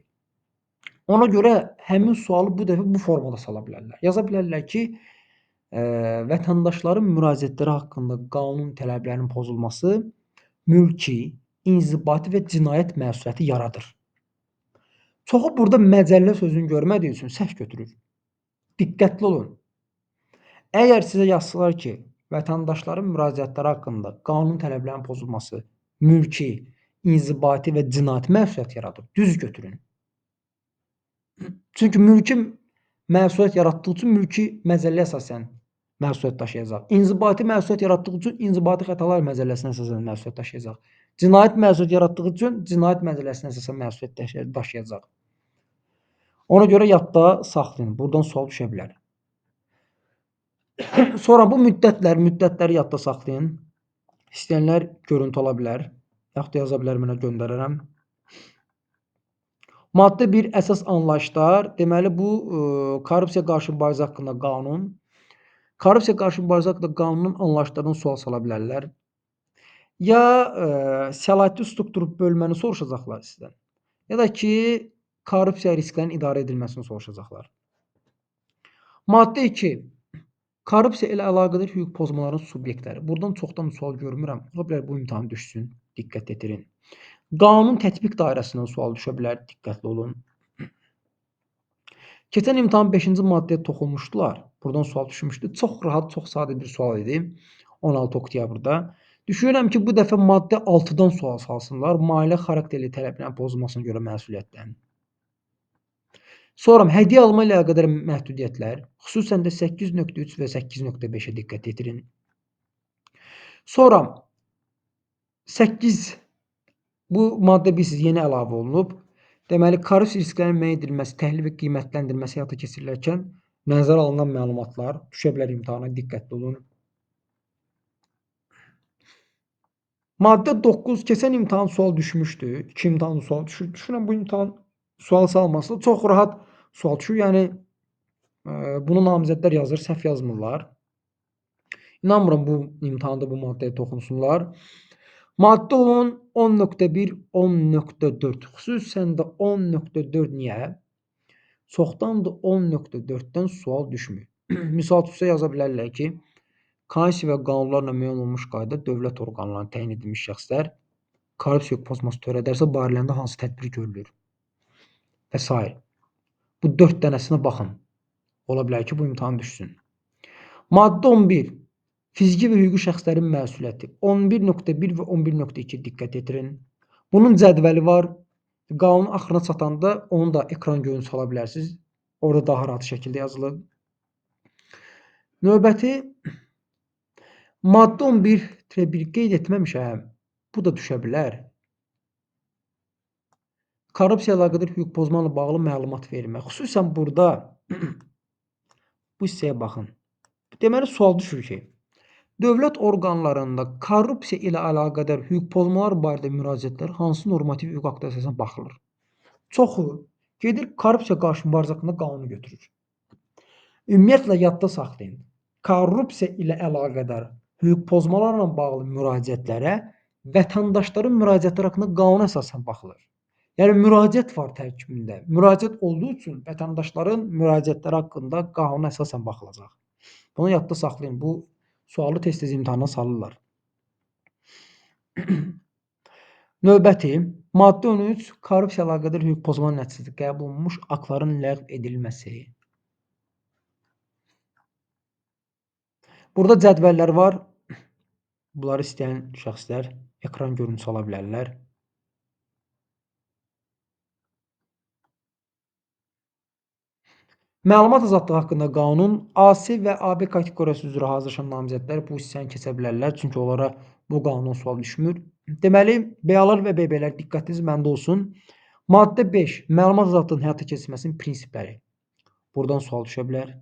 Ona görə həmin sualı bu dəfə bu formada sala bilərlər. Yaza bilərlər ki, vətəndaşların müraciətləri haqqında qanun tələblərinin pozulması mülki, inzibati və cinayət məsuliyyəti yaradır. Çoxu burada məcəllə sözünü görmədiyi üçün səhv götürür. Diqqətli olun. Əgər sizə yazsalar ki, vətəndaşların müraciətləri haqqında qanun tələblərinin pozulması mülki, inzibati və cinayət məsuliyyət yaradır, düz götürün. Çünki mülki məsuliyyət yaratdığı üçün mülki məcəlləyə əsasən məsuliyyət daşıyacaq. İnzibati məsuliyyət yaratdığı üçün inzibati xətalar məcəlləsinə əsasən məsuliyyət daşıyacaq. Cinayət məsuliyyət yaratdığı üçün cinayət məcəlləsinə əsasən məsuliyyət daşıyacaq. Ona görə yadda saxlayın. Buradan sual düşə bilər. Sonra bu müddətləri yadda saxlayın. İstəyənlər görüntü ala bilər. Yaxud da yaza bilər, mənə göndərərəm. Maddə 1 əsas anlayışlar. Deməli bu korrupsiya qarşı mübarizə haqqında qanun. Korrupsiya qarşı mübarizə haqqında qanunun anlayışlarından sual sala bilərlər. Ya səlahiyyətli struktur bölməni soruşacaqlar sizdən, ya da ki korrupsiya risklərinin idarə edilməsini soruşacaqlar. Maddə 2. Korrupsiya ilə əlaqədar hüquq pozmaların subyektləri. Buradan çoxdan sual görmürəm. Ola bilər bu imtahan düşsün. Diqqət yetirin. Qanun tətbiq dairəsindən sual düşə bilər. Diqqətli olun. Keçən imtahan 5-ci maddəyə toxunmuşdular. Buradan sual düşmüşdü. Çox rahat, çox sadə bir sual idi. 16 oktyabrda. Düşünürəm ki, bu dəfə maddə 6-dan sual salsınlar. Maliyyə xarakterli tələblərin pozulmasına görə məsuliyyətdən. Sonra hədiyyə alma ilə əlaqədar məhdudiyyətlər, xüsusən də 8.3 və 8.5-ə diqqət yetirin. Sonra 8 bu maddə bilirsiz yeni əlavə olunub. Deməli, korrupsiya risklərinin müəyyən edilməsi, təhlil və qiymətləndirilməsi həyata keçirilərkən nəzərə alınan məlumatlar düşə bilər imtahana, diqqətli olun. Maddə 9 keçən imtahan sual düşmüşdü. 2 imtahan sual düşür. Düşünürəm bu imtahan sual salması çox rahat sual düşür. Yəni bunu namizədlər yazır, səhv yazmırlar. İnanmıram bu imtahanda bu maddəyə toxunsunlar. Maddə 10, 10.1, 10.4. Xüsusən də 10.4 niyə? Çoxdandır 10.4-dən sual düşmür. Misal tutsa yaza bilərlər ki, Konstitusiya və qanunlarla müəyyən olunmuş qaydada dövlət orqanlarına təyin edilmiş şəxslər korrupsiya pozması törədərsə barələrində hansı tədbir görülür? Və s. Bu 4 dənəsinə baxın. Ola bilər ki, bu imtahan düşsün. Maddə 11. Fiziki və hüquqi şəxslərin məsuliyyəti. 11.1 və 11.2 diqqət yetirin. Bunun cədvəli var. Qanunun axırına çatanda onu da ekran görüntüsü ala bilərsiniz. Orada daha rahat şəkildə yazılıb. Növbəti maddə 11-1 qeyd etməmişəm. Bu da düşə bilər. Korrupsiya ilə əlaqədar hüquq pozma ilə bağlı məlumat vermək. Xüsusən burada bu hissəyə baxın. Deməli sual düşür ki, dövlət orqanlarında korrupsiya ilə əlaqədar hüquq pozmalar barədə müraciətlər hansı normativ hüquq aktına əsasən baxılır? Çoxu gedir korrupsiya qarşı mübarizə haqqında qanunu götürür. Ümumiyyətlə yadda saxlayın. Korrupsiya ilə əlaqədar hüquq pozmalarla bağlı müraciətlərə vətəndaşların müraciətləri haqqında qanuna əsasən baxılır. Yəni müraciət var tərkibində. Müraciət olduğu üçün vətəndaşların müraciətləri haqqında qanuna əsasən baxılacaq. Bunu yadda saxlayın. Bu sualı tez-tez imtahana salırlar. Növbəti maddə 13 korrupsiya ilə əlaqədar hüquq pozma nəticəsində qəbul olunmuş aktların ləğv edilməsi. Burada cədvəllər var. Bunları istəyən şəxslər ekran görüntüsü ala bilərlər. Məlumat azadlığı haqqında qanun AC və AB kateqoriyası üzrə hazırlanan namizədlər bu hissəni keçə bilərlər. Çünki onlara bu qanundan sual düşmür. Deməli, BA-lar və BB-lər diqqətiniz məndə olsun. Maddə 5. Məlumat azadlığının həyata keçirilməsinin prinsipləri. Buradan sual düşə bilər.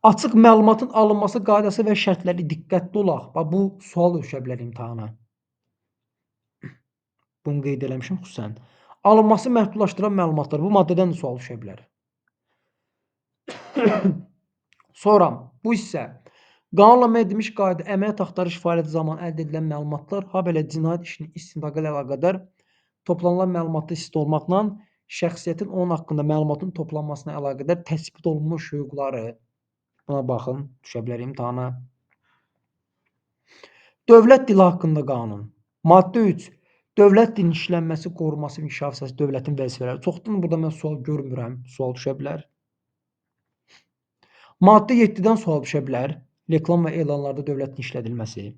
Açıq məlumatın alınması qaydası və şərtləri diqqətli olaq. Bax, bu sual düşə bilər imtahana. Bunu qeyd eləmişim xüsusən. Alınması məhdudlaşdıran məlumatlar. Bu maddədən də sual düşə bilər. Sonra bu hissə. Qanunla müəyyən edilmiş qayda əməliyyat axtarış fəaliyyəti zamanı əldə edilən məlumatlar, habelə cinayət işinin istintaqı ilə əlaqədar toplanılan məlumatda istisna olmaqla şəxsiyyətin onun haqqında məlumatın toplanmasına əlaqədar təsbit olunmuş hüquqları. Buna baxın, düşə bilər imtahana. Dövlət dili haqqında qanun. Maddə 3. Dövlət dilinin işlənməsi, qorunması, inkişafı əsas dövlətin vəzifələri. Çoxdan burada mən sual görmürəm. Sual düşə bilər. Maddə 7-dən sual düşə bilər. Reklam və elanlarda dövlətin işlədilməsi.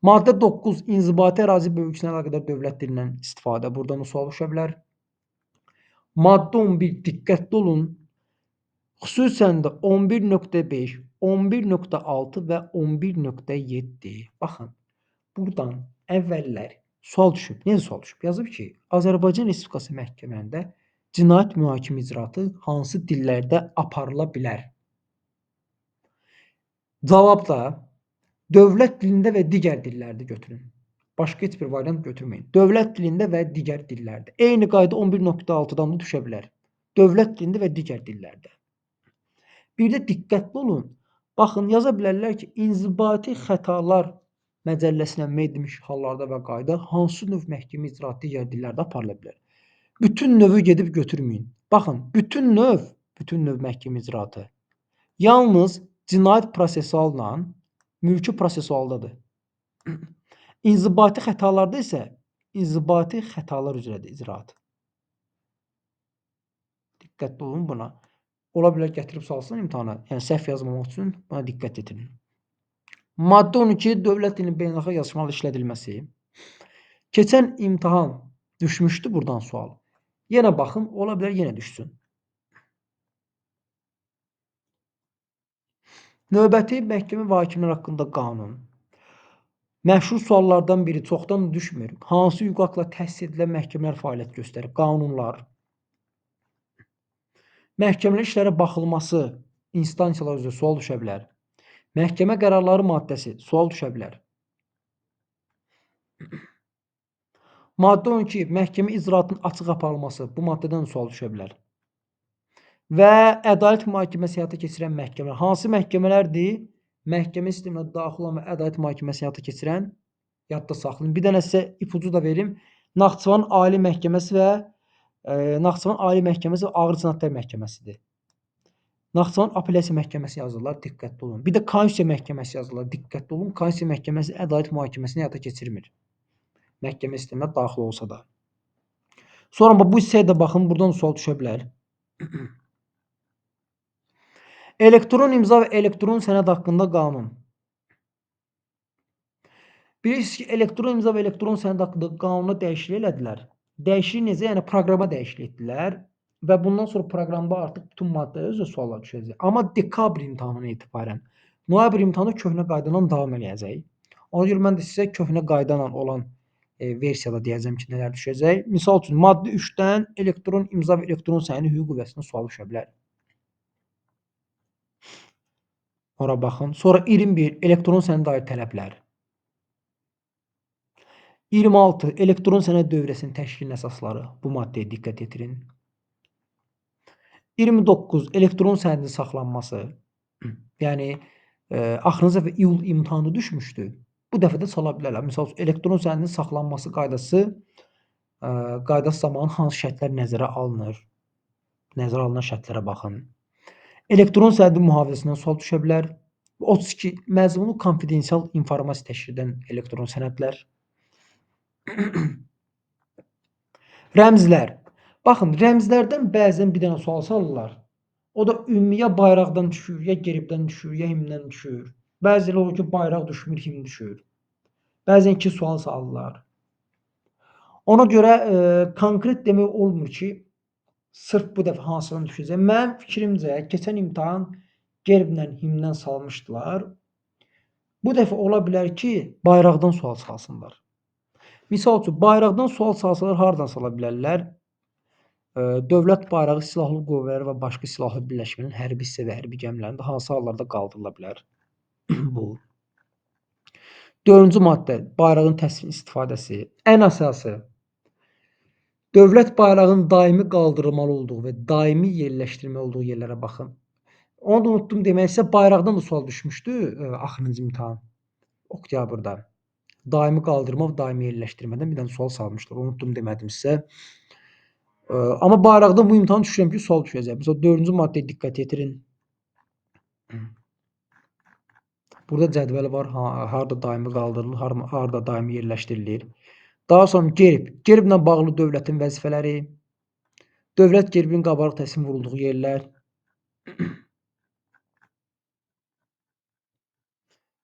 Maddə 9. İnzibati ərazi bölgüsünə əlaqədar dövlət dilindən istifadə. Buradan da sual düşə bilər. Maddə 11. Diqqətli olun. Xüsusən də 11.5, 11.6 və 11.7. Baxın, buradan əvvəllər Sual düşüb. Necə sual düşüb? Yazıb ki, Azərbaycan Respublikası məhkəmələrində cinayət mühakimə icraatı hansı dillərdə aparıla bilər? Cavabda dövlət dilində və digər dillərdə götürün. Başqa heç bir variant götürməyin. Dövlət dilində və digər dillərdə. Eyni qayda 11.6-dan da düşə bilər. Dövlət dilində və digər dillərdə. Bir də diqqətli olun. Baxın, yaza bilərlər ki, inzibati xətalar məcəlləsinə meyl edilmiş hallarda və qayda hansı növ məhkəmə icraatı digər dillərdə aparıla bilər? Bütün növü gedib götürməyin. Baxın, bütün növ məhkəmə icraatı yalnız cinayət prosessualla mülki prosessualdadır. İnzibati xətalarda isə inzibati xətalar üzrədir icraat. Diqqətli olun buna. Ola bilər gətirib salsın imtahana. Yəni səhv yazmamaq üçün buna diqqət yetirin. Maddə 12 dövlət dilinin beynəlxalq yazışmalı işlədilməsi. Keçən imtahan düşmüşdü buradan sual. Yenə baxın, ola bilər yenə düşsün. Növbəti məhkəmə və hakimlər haqqında qanun. Məşhur suallardan biri çoxdan düşmür. Hansı hüquqla təsis edilən məhkəmələr fəaliyyət göstərir? Qanunlar. Məhkəmələr işlərə baxılması instansiyalar üzrə sual düşə bilər. Məhkəmə qərarları maddəsi sual düşə bilər. Maddə 12 məhkəmə icraatının açıq aparılması bu maddədən sual düşə bilər. Və ədalət mühakiməsini həyata keçirən məhkəmələr hansı məhkəmələrdir? Məhkəmə sisteminə daxil olan və ədalət mühakiməsini həyata keçirən yadda saxlayın. Bir dənə sizə ipucu da verim. Naxçıvan Ali Məhkəməsi və Ağır Cinayətlər Məhkəməsidir. Naxçıvan Apellyasiya Məhkəməsi yazırlar, diqqətli olun. Bir də Konstitusiya Məhkəməsi yazırlar, diqqətli olun. Konstitusiya Məhkəməsi ədalət mühakiməsini həyata keçirmir. Məhkəmə sisteminə daxil olsa da. Sonra bu hissəyə də baxın, buradan sual düşə bilər. Elektron imza və elektron sənəd haqqında qanun. Bilirsiniz ki, elektron imza və elektron sənəd haqqında qanuna dəyişiklik elədilər. Dəyişiklik necə? Yəni proqrama dəyişiklik etdilər və bundan sonra proqramda artıq bütün maddələr üzrə suallar düşəcək. Amma dekabr imtahanından etibarən noyabr imtahanı köhnə qayda ilə davam eləyəcək. Ona görə mən də sizə köhnə qayda ilə olan versiyada deyəcəm ki, nələr düşəcək. Misal üçün, maddə 3-dən elektron imza və elektron sənədi hüquq qüvvəsinə sual düşə bilər. Ora baxın. Sonra 21 elektron sənədə aid tələblər. 26 elektron sənəd dövrəsinin təşkilinin əsasları. Bu maddəyə diqqət yetirin. 29 elektron sənədin saxlanması. Yəni axırıncı dəfə iyul imtahanı düşmüşdü. Bu dəfə də sala bilərlər. Məsəl üçün elektron sənədin saxlanması qaydası zamanı hansı şərtlər nəzərə alınır? Nəzərə alınan şərtlərə baxın. Elektron sənədin mühafizəsindən sual düşə bilər. 32 məzmunu konfidensial informasiya təşkil edən elektron sənədlər. Rəmzlər. Baxın, rəmzlərdən bəzən bir dənə sual salırlar. O da ümumi ya bayraqdan düşür, ya gerbdən düşür, ya himndən düşür. Bəziləri olur ki, bayraq düşmür, himn düşür. Bəzən 2 sual salırlar. Ona görə konkret demək olmur ki, sırf bu dəfə hansıdan düşəcək. Mənim fikrimcə keçən imtahan gerblə, himndən salmışdılar. Bu dəfə ola bilər ki, bayraqdan sual salsınlar. Misal üçün, bayraqdan sual salsalar hardan sala bilərlər? Dövlət bayrağı silahlı qüvvələri və başqa silahlı birləşmələrin hərbi hissə və hərbi gəmilərində hansı hallarda qaldırıla bilər? Bu. 4-cü maddə bayrağın təsvir istifadəsi. Ən əsası dövlət bayrağının daimi qaldırılmalı olduğu və daimi yerləşdirilməli olduğu yerlərə baxın. Onu da unutdum demək isə bayraqdan da sual düşmüşdü axırıncı imtahan oktyabrda. Daimi qaldırma və daimi yerləşdirmədən bir dənə sual salmışlar. Unutdum demədim sizə. Amma bayraqdan bu imtahan düşünürəm ki, sual düşəcək. Məsələn, 4-cü maddəyə diqqət yetirin. Burada cədvəl var. Harda daimi qaldırılır, harda daimi yerləşdirilir. Daha sonra gerb. Gerblə bağlı dövlətin vəzifələri. Dövlət gerbinin qabarıq təsvir vurulduğu yerlər.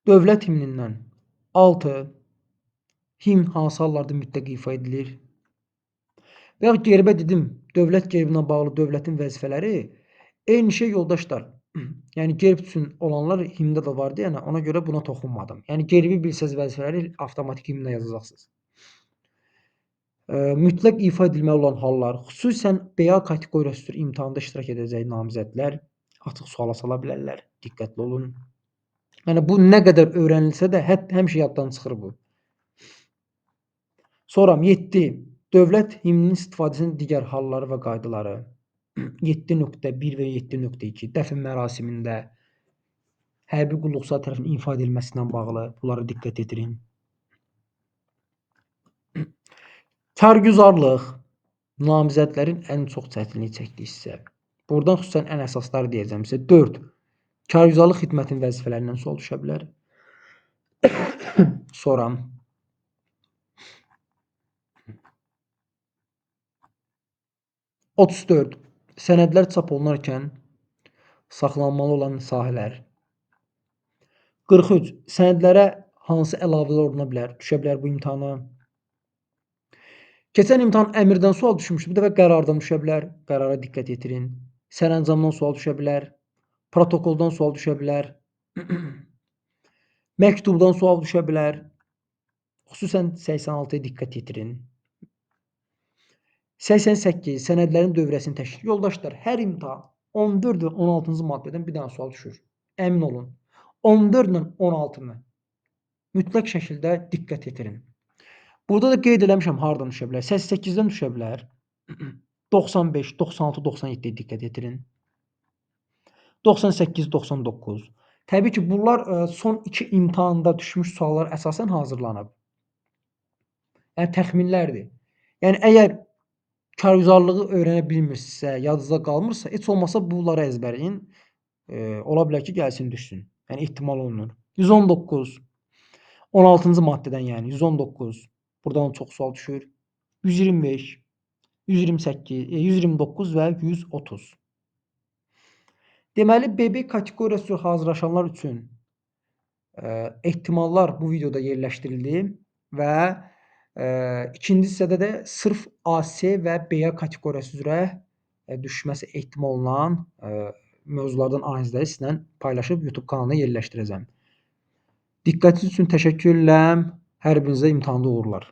Dövlət himnindən 6. Himn hansı hallarda mütləq ifa edilir? Və yaxud gerbə dedim, dövlət gerbinə bağlı dövlətin vəzifələri eyni şey yoldaşlar. Yəni gerb üçün olanlar himndə də vardı, yəni ona görə buna toxunmadım. Yəni gerbi bilsəz vəzifələri avtomatik himndə yazacaqsınız. Mütləq ifa edilməli olan hallar, xüsusən BA kateqoriyası üzrə imtahanda iştirak edəcək namizədlər açıq suala sala bilərlər. Diqqətli olun. Yəni bu nə qədər öyrənilsə də həmişə yaddan çıxır bu. Sonra 7. Dövlət himninin istifadəsinin digər halları və qaydaları. 7.1 və 7.2 dəfn mərasimində hərbi qulluqçular tərəfindən ifa edilməsindən bağlı bunlara diqqət yetirin. Kargüzarlıq namizədlərin ən çox çətinlik çəkdiyi hissə. Buradan xüsusən ən əsasları deyəcəm sizə. 4. Kargüzarlıq xidmətinin vəzifələrindən sual düşə bilər. Sonra 34. Sənədlər çap olunarkən saxlanmalı olan sahələr. 43. Sənədlərə hansı əlavələr oluna bilər? Düşə bilər bu imtahana. Keçən imtahan əmrdən sual düşmüşdü. Bu dəfə qərardan düşə bilər. Qərara diqqət yetirin. Sərəncamdan sual düşə bilər. Protokoldan sual düşə bilər. Məktubdan sual düşə bilər. Xüsusən 86-ya diqqət yetirin. 88. Sənədlərin dövrəsini təşkil. Yoldaşlar, hər imtahan 14 və 16-cı maddədən bir dənə sual düşür. Əmin olun. 14 ilə 16-nı mütləq şəkildə diqqət yetirin. Burada da qeyd eləmişəm hardan düşə bilər. 88-dən düşə bilər. 95, 96, 97-yə diqqət yetirin. 98, 99. Təbii ki, bunlar son 2 imtahanda düşmüş suallar əsasən hazırlanıb. Yəni təxminlərdir. Yəni əgər kargüzarlığı öyrənə bilmirsinizsə, yadınızda qalmırsa, heç olmasa bunları əzbərləyin. Ola bilər ki, gəlsin düşsün. Yəni ehtimal olunur. 119. 16-cı maddədən yəni 119. Buradan çox sual düşür. 125, 128, 129 və 130. Deməli, BB kateqoriyası üzrə hazırlaşanlar üçün ehtimallar bu videoda yerləşdirildi və ikinci hissədə də sırf AC və BA kateqoriyası üzrə düşməsi ehtimal olunan mövzulardan analizləri sizlə paylaşıb YouTube kanalına yerləşdirəcəm. Diqqətiniz üçün təşəkkür edirəm. Hər birinizə imtahanda uğurlar.